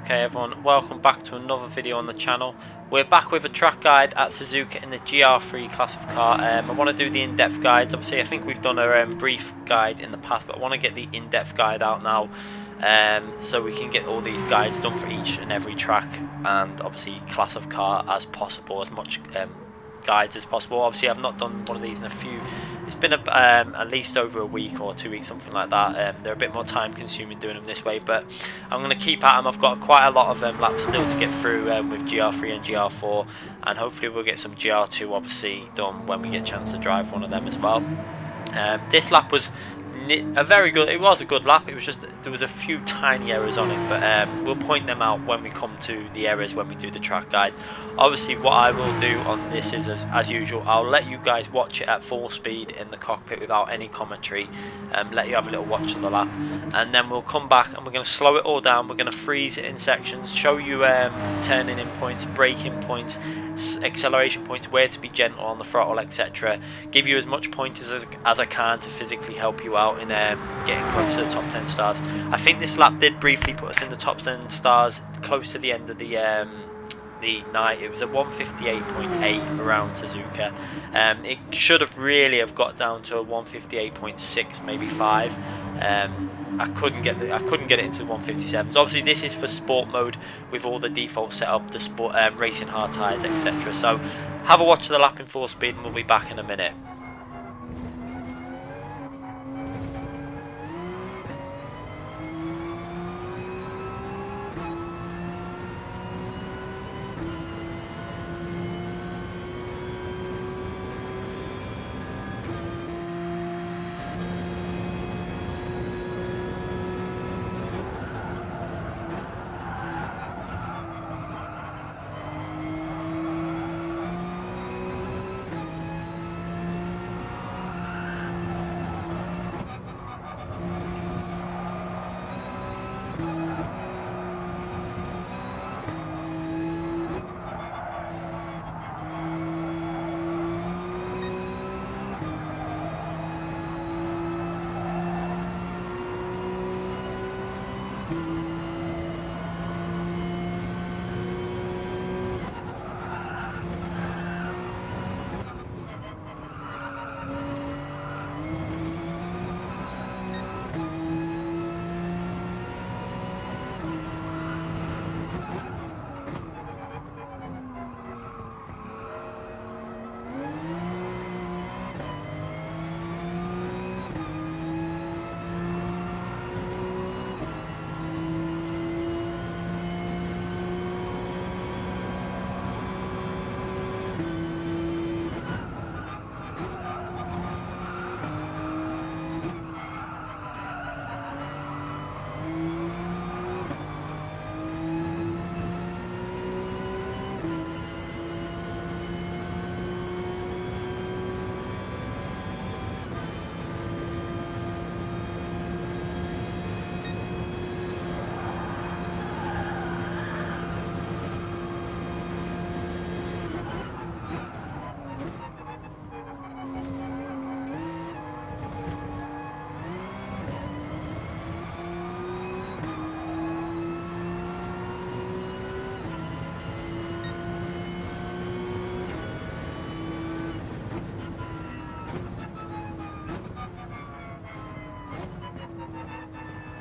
Okay everyone, welcome back to another video on the channel. We're back with a track guide at Suzuka in the GR.3 class of car. I want to do the in-depth guides. Obviously I think we've done a brief guide in the past, but I want to get the in-depth guide out now, so we can get all these guides done for each and every track, and obviously class of car as possible, as much guides as possible. Obviously I've not done one of these in it's been at least over a week or 2 weeks, something like that. They're a bit more time consuming doing them this way, but I'm going to keep at them. I've got quite a lot of laps still to get through with GR3 and GR4, and hopefully we'll get some GR2 obviously done when we get a chance to drive one of them as well. This lap was it was a good lap. It was just there was a few tiny errors on it, but we'll point them out when we come to the errors when we do the track guide. Obviously what I will do on this is as usual, I'll let you guys watch it at full speed in the cockpit without any commentary, let you have a little watch of the lap, and then we'll come back and we're going to slow it all down. We're going to freeze it in sections, show you turning in points, braking points, acceleration points, where to be gentle on the throttle, etc. Give you as much pointers as I can to physically help you out in getting close to the top 10 stars. I think this lap did briefly put us in the top 10 stars close to the end of the night. It was a 158.8 around Suzuka. It should have really have got down to a 158.6, maybe 5. I couldn't get it into 157s. Obviously this is for sport mode with all the default setup, the sport racing hard tyres, etc. So have a watch of the lap in full speed and we'll be back in a minute.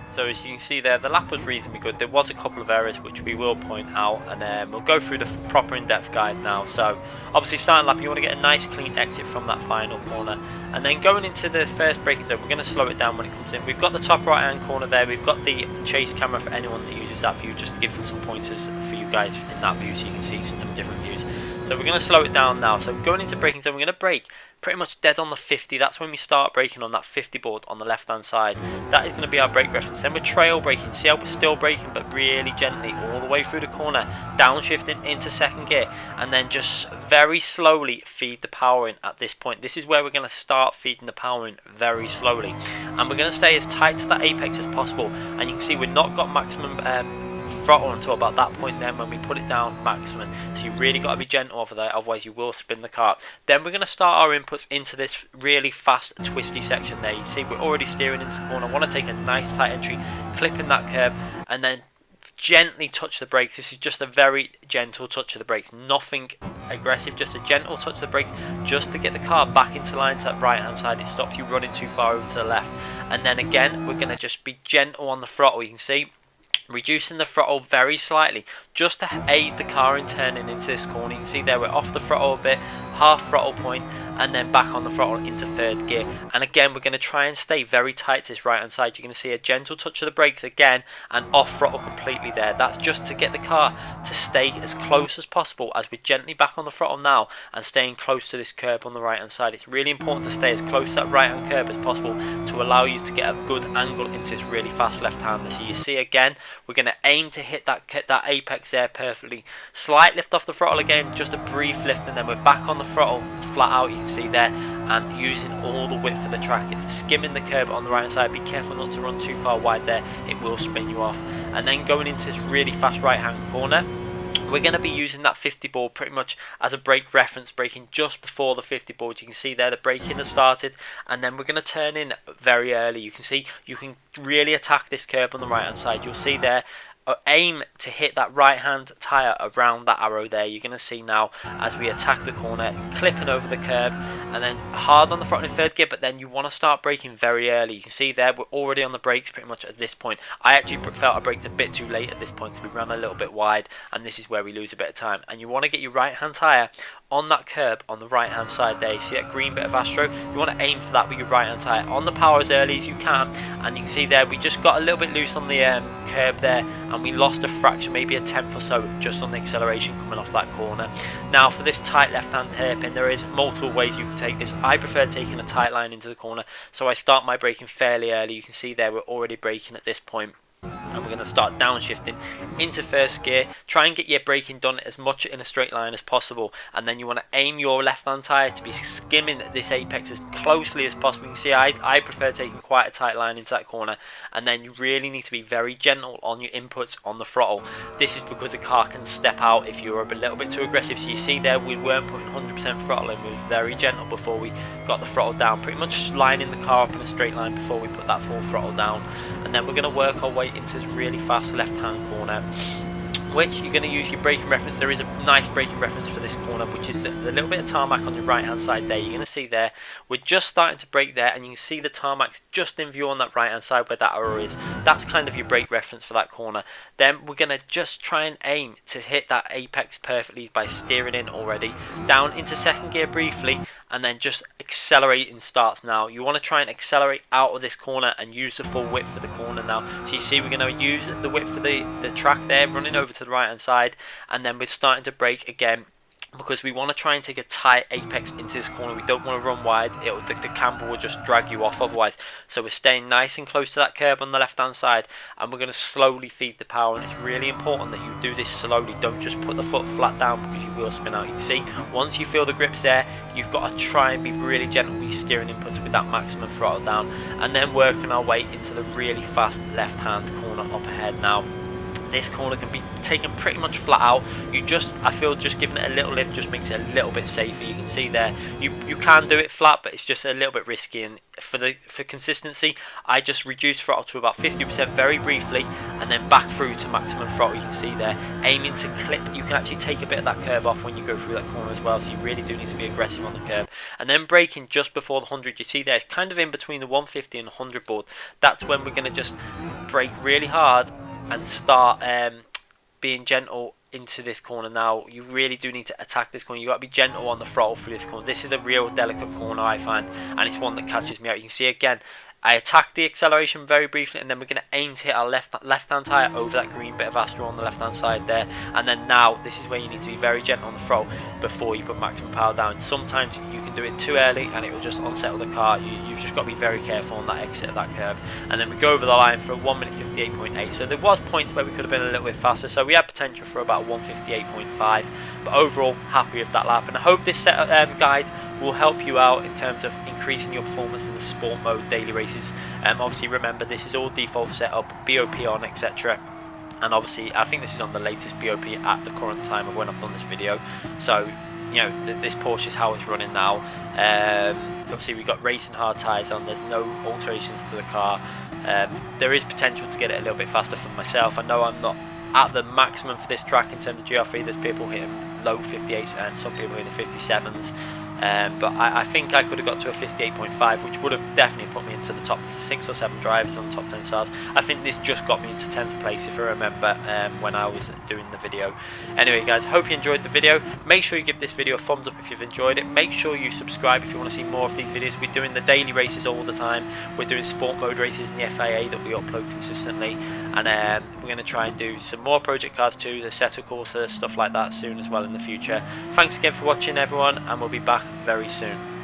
So as you can see there, the lap was reasonably good. There was a couple of errors which we will point out, and we'll go through the proper in-depth guide now. So obviously starting lap, you want to get a nice clean exit from that final corner, and then going into the first braking zone, we're going to slow it down when it comes in. We've got the top right hand corner there, we've got the chase camera for anyone that uses that view, just to give some pointers for you guys in that view so you can see some different views. So we're going to slow it down now. So going into braking zone, we're going to brake pretty much dead on the 50. That's when we start braking on that 50 board on the left hand side. That is going to be our brake reference. Then we're trail braking. See how we're still braking, but really gently all the way through the corner, downshifting into second gear, and then just very slowly feed the power in at this point. This is where we're going to start feeding the power in very slowly, and we're going to stay as tight to that apex as possible. And you can see we've not got maximum throttle until about that point then when we put it down maximum, so you really got to be gentle over there, otherwise you will spin the car. Then we're going to start our inputs into this really fast twisty section there. You see we're already steering into the corner. I want to take a nice tight entry, clipping that curb, and then gently touch the brakes. This is just a very gentle touch of the brakes, nothing aggressive, just a gentle touch of the brakes, just to get the car back into line to that right hand side. It stops you running too far over to the left. And then again, we're going to just be gentle on the throttle. You can see reducing the throttle very slightly just to aid the car in turning into this corner. You can see there we're off the throttle a bit, half throttle point, and then back on the throttle into third gear. And again, we're going to try and stay very tight to this right hand side. You're going to see a gentle touch of the brakes again and off throttle completely there. That's just to get the car to stay as close as possible as we're gently back on the throttle now and staying close to this curb on the right hand side. It's really important to stay as close to that right hand curb as possible to allow you to get a good angle into this really fast left hander. So you see again, we're going to aim to hit that apex there perfectly. Slight lift off the throttle again, just a brief lift, and then we're back on the throttle flat out. You can see there, and using all the width of the track. It's skimming the curb on the right hand side. Be careful not to run too far wide there, it will spin you off. And then going into this really fast right hand corner, we're going to be using that 50 board pretty much as a brake reference, braking just before the 50 board. You can see there the braking has started, and then we're going to turn in very early. You can see you can really attack this curb on the right hand side. You'll see there, aim to hit that right hand tyre around that arrow there. You're going to see now as we attack the corner, clipping over the curb, and then hard on the throttle in third gear, but then you want to start braking very early. You can see there we're already on the brakes pretty much at this point. I actually felt I braked a bit too late at this point because we ran a little bit wide, and this is where we lose a bit of time. And you want to get your right hand tyre on that curb on the right hand side there. You see that green bit of Astro, you want to aim for that with your right hand tyre on the power as early as you can. And you can see there we just got a little bit loose on the curb there, and we lost a fraction, maybe a tenth or so, just on the acceleration coming off that corner. Now for this tight left hand hairpin, there is multiple ways you can take this. I prefer taking a tight line into the corner, so I start my braking fairly early. You can see there we're already braking at this point, and we're going to start downshifting into first gear. Try and get your braking done as much in a straight line as possible, and then you want to aim your left hand tyre to be skimming this apex as closely as possible. You can see I prefer taking quite a tight line into that corner, and then you really need to be very gentle on your inputs on the throttle. This is because the car can step out if you're a little bit too aggressive. So you see there we weren't putting 100% throttle in, we were very gentle before we got the throttle down, pretty much lining the car up in a straight line before we put that full throttle down. And then we're going to work our way into this really fast left hand corner, which you're going to use your braking reference. There is a nice braking reference for this corner, which is a little bit of tarmac on your right hand side there. You're going to see there we're just starting to brake there, and you can see the tarmac's just in view on that right hand side where that arrow is. That's kind of your brake reference for that corner. Then we're going to just try and aim to hit that apex perfectly by steering in already down into second gear briefly, and then just accelerating starts now. You want to try and accelerate out of this corner and use the full width of the corner now. So you see we're going to use the width of the track there, running over to the right hand side, and then we're starting to brake again because we want to try and take a tight apex into this corner. We don't want to run wide, the camber will just drag you off otherwise. So we're staying nice and close to that curb on the left hand side, and we're going to slowly feed the power. And it's really important that you do this slowly. Don't just put the foot flat down because you will spin out. You can see once you feel the grips there, you've got to try and be really gentle with your steering inputs with that maximum throttle down, and then working our way into the really fast left hand corner up ahead. Now this corner can be taken pretty much flat out. I feel just giving it a little lift just makes it a little bit safer. You can see there you can do it flat, but it's just a little bit risky, and for consistency I just reduce throttle to about 50% very briefly, and then back through to maximum throttle. You can see there aiming to clip. You can actually take a bit of that curb off when you go through that corner as well, so you really do need to be aggressive on the curb. And then braking just before the 100, you see there it's kind of in between the 150 and 100 board. That's when we're going to just brake really hard and start being gentle into this corner. Now you really do need to attack this corner. You got to be gentle on the throttle through this corner. This is a real delicate corner I find, and it's one that catches me out. You can see again I attacked the acceleration very briefly, and then we're going to aim to hit our left hand tyre over that green bit of Astro on the left hand side there. And then now this is where you need to be very gentle on the throttle before you put maximum power down. Sometimes you can do it too early and it will just unsettle the car. You've just got to be very careful on that exit of that curve. And then we go over the line for a 1 minute 58.8. So there was points where we could have been a little bit faster, so we had potential for about 158.5, but overall happy with that lap. And I hope this setup guide will help you out in terms of increasing your performance in the sport mode daily races. Obviously remember this is all default setup, BOP on, etc. And obviously I think this is on the latest BOP at the current time of when I've done this video, so you know this Porsche is how it's running now. Obviously we've got racing hard tyres on, there's no alterations to the car. There is potential to get it a little bit faster for myself. I know I'm not at the maximum for this track in terms of GR3. There's people hitting low 58s and some people hitting 57s. But I think I could have got to a 58.5, which would have definitely put me into the top 6 or 7 drivers on the top 10 stars. I think this just got me into 10th place, if I remember, when I was doing the video. Anyway guys, hope you enjoyed the video. Make sure you give this video a thumbs up if you've enjoyed it. Make sure you subscribe if you want to see more of these videos. We're doing the daily races all the time. We're doing sport mode races in the FIA that we upload consistently, and we're going to try and do some more project cars too, the Assetto Corsa, stuff like that soon as well in the future. Thanks again for watching everyone, and we'll be back very soon.